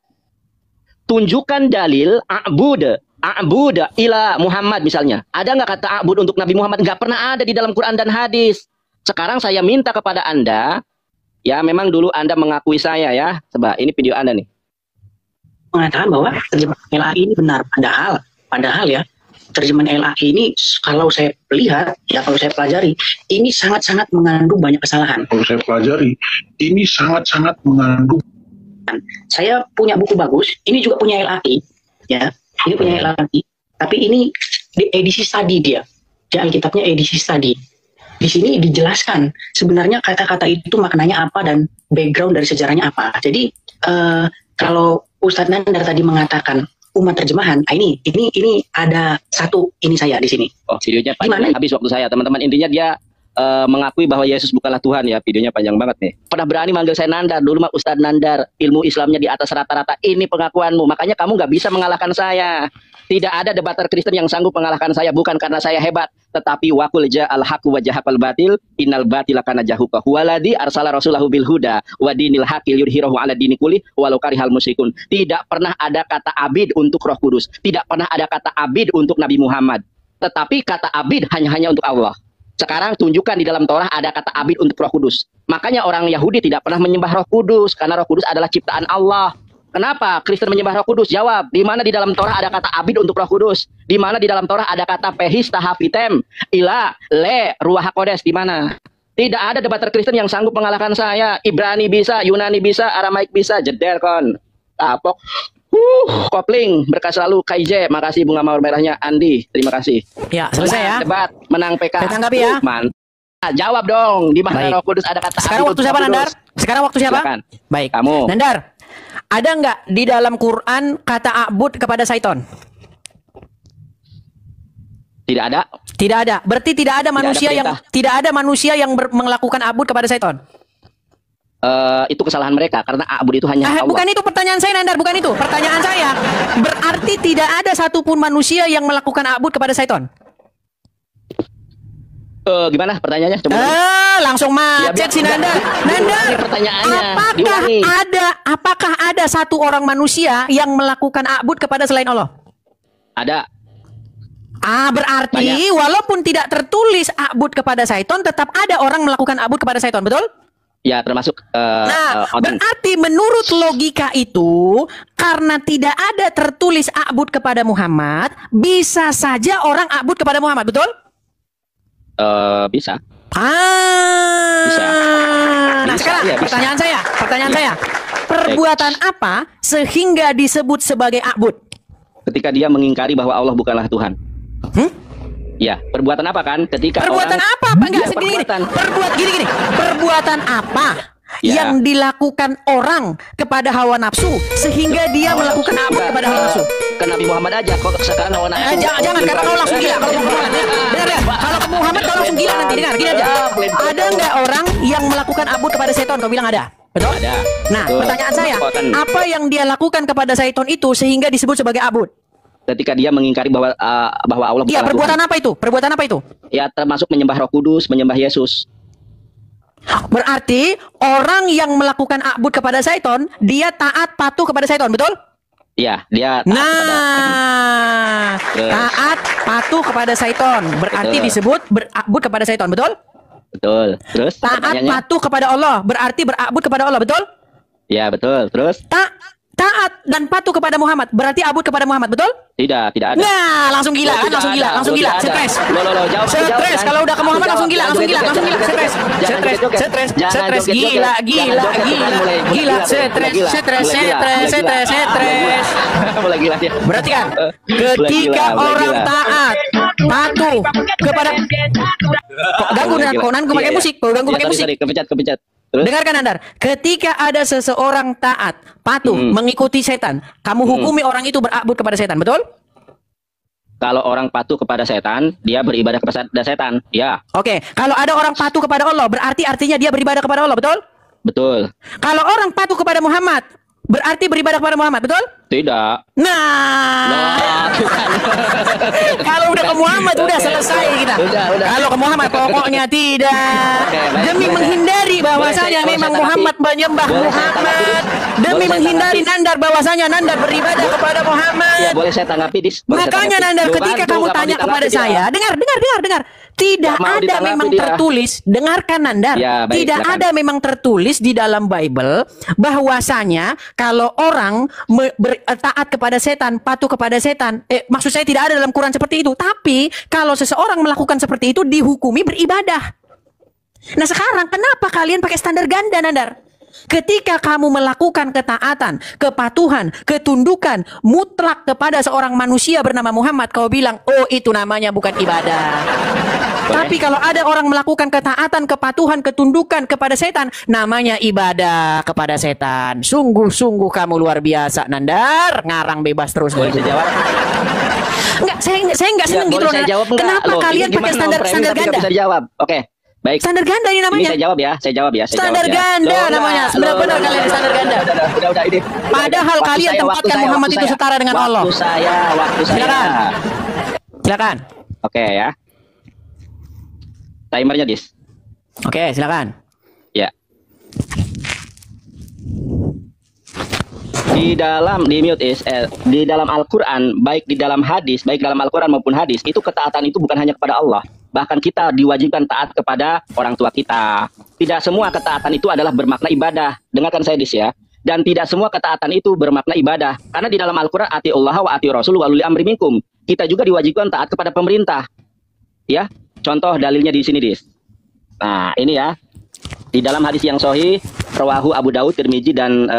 Tunjukkan dalil a'bud. A'bud ila Muhammad misalnya. Ada nggak kata a'bud untuk Nabi Muhammad? Nggak pernah ada di dalam Quran dan hadis. Sekarang saya minta kepada Anda, ya memang dulu Anda mengakui saya ya. Coba, ini video Anda nih. Mengatakan bahwa terjemahan LAI ini benar. Padahal ya, terjemahan LAI ini kalau saya lihat, ya kalau saya pelajari, ini sangat-sangat mengandung banyak kesalahan. Kalau saya pelajari, ini sangat-sangat mengandung. Saya punya buku bagus, ini juga punya LAI, ya, ini punya LAI, tapi ini di edisi study dia Alkitabnya edisi study. Di sini dijelaskan sebenarnya kata-kata itu maknanya apa dan background dari sejarahnya apa. Jadi kalau Ustadz Nandar tadi mengatakan umat terjemahan, ini ada satu ini saya di sini. Oh, videonya panjang, habis waktu saya, teman-teman. Intinya dia mengakui bahwa Yesus bukanlah Tuhan ya. Videonya panjang banget nih. Pernah berani manggil saya Nandar, dulu mah Ustadz Nandar, ilmu Islamnya di atas rata-rata. Ini pengakuanmu, makanya kamu nggak bisa mengalahkan saya. Tidak ada debater Kristen yang sanggup mengalahkan saya, bukan karena saya hebat, tetapi waqul ja'al haqqu wa jahaqal batil innal batila kana jahuqa huwaladzi arsala rasulahu bil huda wa dinil haqqi yudhhirahu 'ala dini kulli walau karihal musyrikun. Tidak pernah ada kata abid untuk Roh Kudus, tidak pernah ada kata abid untuk Nabi Muhammad, tetapi kata abid hanya untuk Allah. Sekarang tunjukkan di dalam Torah ada kata abid untuk Roh Kudus. Makanya orang Yahudi tidak pernah menyembah Roh Kudus karena Roh Kudus adalah ciptaan Allah. Kenapa Kristen menyembah Roh Kudus? Jawab, di mana di dalam Torah ada kata abid untuk Roh Kudus? Di mana di dalam Torah ada kata pehis tahafitem ila le ruah hakodes? Di mana? Tidak ada debater Kristen yang sanggup mengalahkan saya. Ibrani bisa, Yunani bisa, Aramaik bisa, jeder kon. Tapok. Kopling, berkas selalu KIJ. Makasih bunga mawar merahnya Andi. Terima kasih. Ya, selesai ya. Debat menang PK. Tanggapi ya. Jawab dong, di mana Baik. Roh Kudus ada kata Sekarang abid waktu untuk siapa, Roh Kudus? Nandar? Sekarang waktu siapa? Silakan. Baik. Kamu. Nandar, ada nggak di dalam Quran kata abud kepada syaiton? Tidak ada. Tidak ada. Berarti tidak ada manusia yang melakukan abud kepada syaiton. Itu kesalahan mereka karena abud itu hanya Allah. Bukan itu pertanyaan saya, Nandar. Bukan itu pertanyaan saya. Berarti tidak ada satupun manusia yang melakukan abud kepada syaiton. Gimana pertanyaannya? Coba. Langsung macet si Nandar. Nandar, pertanyaannya. apakah ada satu orang manusia yang melakukan abud kepada selain Allah? Ada. Berarti Banyak. walaupun tidak tertulis abud kepada syaiton, tetap ada orang melakukan abud kepada syaiton, betul? Ya, termasuk berarti menurut logika itu, karena tidak ada tertulis abud kepada Muhammad, bisa saja orang abud kepada Muhammad, betul? Bisa. Bisa. Nah, Bisa, sekarang iya, bisa. pertanyaan saya. Perbuatan apa sehingga disebut sebagai abud? Ketika dia mengingkari bahwa Allah bukanlah Tuhan. Ya, perbuatan apa kan? Ketika Perbuatan orang, apa? Enggak Ya, segini. perbuatan. Gini. Perbuatan apa Ya. yang dilakukan orang kepada hawa nafsu sehingga dia melakukan abud kepada hawa nafsu? Ke Nabi Muhammad aja kok sekarang hawa nafsu. Jangan karena kau langsung gila kalau ke Muhammad. Dengar ya. Kalau ke Muhammad kau langsung gila nanti. Dengar, gini aja. Ada nggak orang yang melakukan abud kepada seton? Kau bilang ada. Betul? Ada. Nah, Betul. pertanyaan saya, Perbuatan. apa yang dia lakukan kepada seton itu sehingga disebut sebagai abud? Ketika dia mengingkari bahwa Allah Iya, bukanlah perbuatan Tuhan. apa itu? Perbuatan apa itu? Ya, termasuk menyembah Roh Kudus, menyembah Yesus. Berarti orang yang melakukan abud kepada syaiton, dia taat patuh kepada syaiton, betul? Iya, dia taat Nah, Terus. taat patuh kepada syaiton berarti Betul. disebut berabud kepada syaiton, betul? betul. Terus Taat pertanyaannya? patuh kepada Allah berarti berabud kepada Allah, betul? Ya, betul. Terus taat dan patuh kepada Muhammad berarti abud kepada Muhammad, betul? Tidak ada. Nah, langsung gila kan, langsung gila, langsung gila, stres. Jawab. Stres kalau udah ke Muhammad langsung gila, stres. Stres, gila, stres. Mulai gila dia. Berarti kan ketika orang taat patuh kepada ganggu gue pakai musik, ganggu pakai musik. Kepencet. Terus? Dengarkan Andar, ketika ada seseorang taat, patuh, mengikuti setan, kamu hukumi orang itu berabud kepada setan, betul? Kalau orang patuh kepada setan, dia beribadah kepada setan, ya. Oke, kalau ada orang patuh kepada Allah, berarti artinya dia beribadah kepada Allah, betul? Betul. Kalau orang patuh kepada Muhammad, berarti beribadah kepada Muhammad, betul? Tidak. Nah, kalau udah ke Muhammad udah selesai kita. Udah. Kalau ke Muhammad pokoknya tidak. Demi menghindari bahwasanya memang Muhammad menyembah Muhammad. Demi menghindari Nandar bahwasanya Nandar beribadah kepada Muhammad. Ya, boleh saya tanggapi, Dis? Makanya Nandar ketika kamu tanya kepada saya, dengar. Tidak ada memang tertulis, dengarkan Nandar. Ya, baik, tidak silakan. ada memang tertulis di dalam Bible bahwasanya kalau orang taat kepada setan, patuh kepada setan. Maksud saya tidak ada dalam Quran seperti itu. Tapi kalau seseorang melakukan seperti itu dihukumi beribadah. Nah sekarang kenapa kalian pakai standar ganda, Nandar? Ketika kamu melakukan ketaatan, kepatuhan, ketundukan mutlak kepada seorang manusia bernama Muhammad, kau bilang, oh itu namanya bukan ibadah. Tapi kalau ada orang melakukan ketaatan, kepatuhan, ketundukan kepada setan, namanya ibadah kepada setan. Sungguh-sungguh kamu luar biasa, Nandar. Ngarang bebas terus. Boleh saya jawab? Enggak, saya enggak seneng gitu loh. Kenapa kalian pakai standar ganda? Bisa dijawab. Oke. Baik. Standar ganda ini namanya. Ini saya jawab ya. Standar ganda namanya. Benar-benar kalian standar ganda. Udah ini. Padahal kalian tempatkan Muhammad itu setara dengan Allah. Waktu saya. Silakan. Oke ya. Timernya, Dis. Oke, silakan. Ya. Di dalam Al-Qur'an, baik di dalam hadis, baik dalam Al-Qur'an maupun hadis, itu ketaatan itu bukan hanya kepada Allah. Bahkan kita diwajibkan taat kepada orang tua kita. Tidak semua ketaatan itu adalah bermakna ibadah. Dengarkan saya, Dis ya. Dan tidak semua ketaatan itu bermakna ibadah. Karena di dalam Al-Qur'an atiullah wa atiur rasul wa ulil amri minkum. Kita juga diwajibkan taat kepada pemerintah. Ya. Contoh dalilnya di sini, Dis. Nah, ini ya. Di dalam hadis yang sahih, rawahu Abu Daud, Tirmizi dan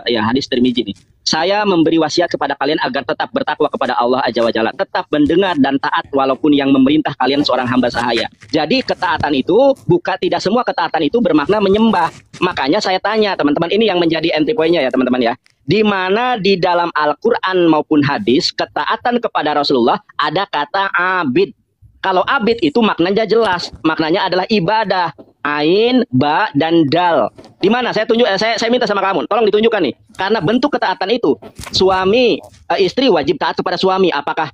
hadis Tirmizi nih. Saya memberi wasiat kepada kalian agar tetap bertakwa kepada Allah Azza wa Jalla, tetap mendengar dan taat walaupun yang memerintah kalian seorang hamba sahaya. Jadi ketaatan itu tidak semua ketaatan itu bermakna menyembah. Makanya saya tanya teman-teman, ini yang menjadi entry point-nya ya teman-teman ya. Di mana di dalam Al-Qur'an maupun hadis ketaatan kepada Rasulullah ada kata abid. Kalau abid itu maknanya jelas, maknanya adalah ibadah. Ain, ba, dan dal. Di mana? Saya minta sama kamu, tolong ditunjukkan nih. Karena bentuk ketaatan itu, istri wajib taat kepada suami. Apakah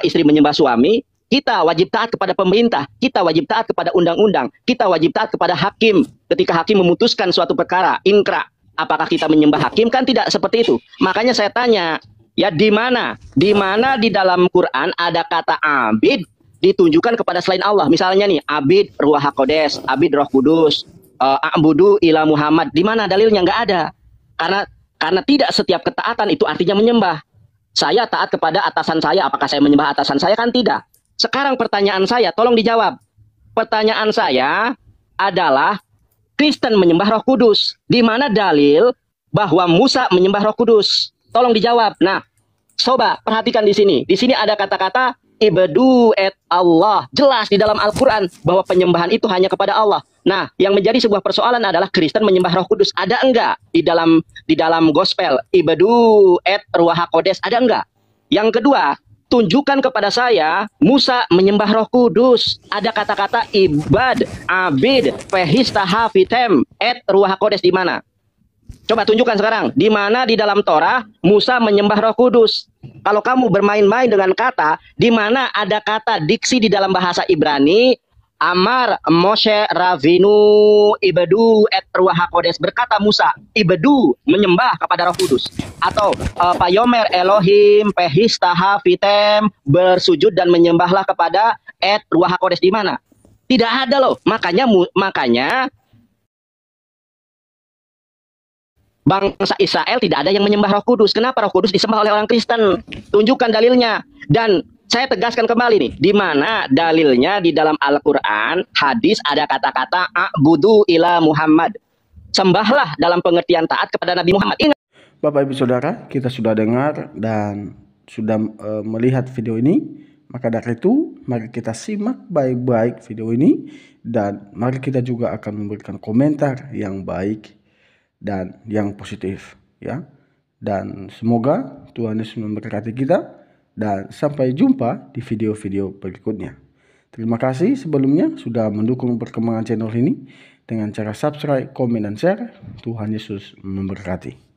istri menyembah suami? Kita wajib taat kepada pemerintah. Kita wajib taat kepada undang-undang. Kita wajib taat kepada hakim. Ketika hakim memutuskan suatu perkara, inkra. Apakah kita menyembah hakim? Kan tidak seperti itu. Makanya saya tanya, ya di mana? Di mana di dalam Quran ada kata abid ditunjukkan kepada selain Allah? Misalnya nih, abid ruah hakodes, abid roh kudus, a'budu ila Muhammad. Di mana dalilnya? Nggak ada. Karena tidak setiap ketaatan itu artinya menyembah. Saya taat kepada atasan saya, apakah saya menyembah atasan saya? Kan tidak. Sekarang pertanyaan saya, tolong dijawab. Pertanyaan saya adalah, Kristen menyembah Roh Kudus. Di mana dalil bahwa Musa menyembah Roh Kudus? Tolong dijawab. Nah, coba perhatikan di sini. Di sini ada kata-kata ibadu et Allah. Jelas di dalam Al-Quran bahwa penyembahan itu hanya kepada Allah. Nah, yang menjadi sebuah persoalan adalah Kristen menyembah Roh Kudus. Ada enggak di dalam gospel ibadu et ruah hakodes? Ada enggak? Yang kedua, tunjukkan kepada saya Musa menyembah Roh Kudus. Ada kata-kata ibad, abid, fehistah fitem et ruah hakodes di mana? Coba tunjukkan sekarang, di mana di dalam Torah Musa menyembah Roh Kudus. Kalau kamu bermain-main dengan kata, di mana ada kata diksi di dalam bahasa Ibrani, Amar Moshe Ravinu Ibadu et Ruah HaKodes, berkata Musa, Ibadu menyembah kepada Roh Kudus. Atau Payomer Elohim Pehistaha Fitem, bersujud dan menyembahlah kepada et Ruah HaKodes. Di mana? Tidak ada loh. Makanya bangsa Israel tidak ada yang menyembah Roh Kudus. Kenapa Roh Kudus disembah oleh orang Kristen? Tunjukkan dalilnya. Dan saya tegaskan kembali nih, di mana dalilnya di dalam Al-Quran, hadis ada kata-kata a'budu ila Muhammad. Sembahlah dalam pengertian taat kepada Nabi Muhammad. Ingat. Bapak Ibu Saudara, kita sudah dengar dan sudah melihat video ini. Maka dari itu, mari kita simak baik-baik video ini dan mari kita juga akan memberikan komentar yang baik dan yang positif, ya. Dan semoga Tuhan Yesus memberkati kita dan sampai jumpa di video-video berikutnya. Terima kasih sebelumnya sudah mendukung perkembangan channel ini dengan cara subscribe, komen, dan share. Tuhan Yesus memberkati.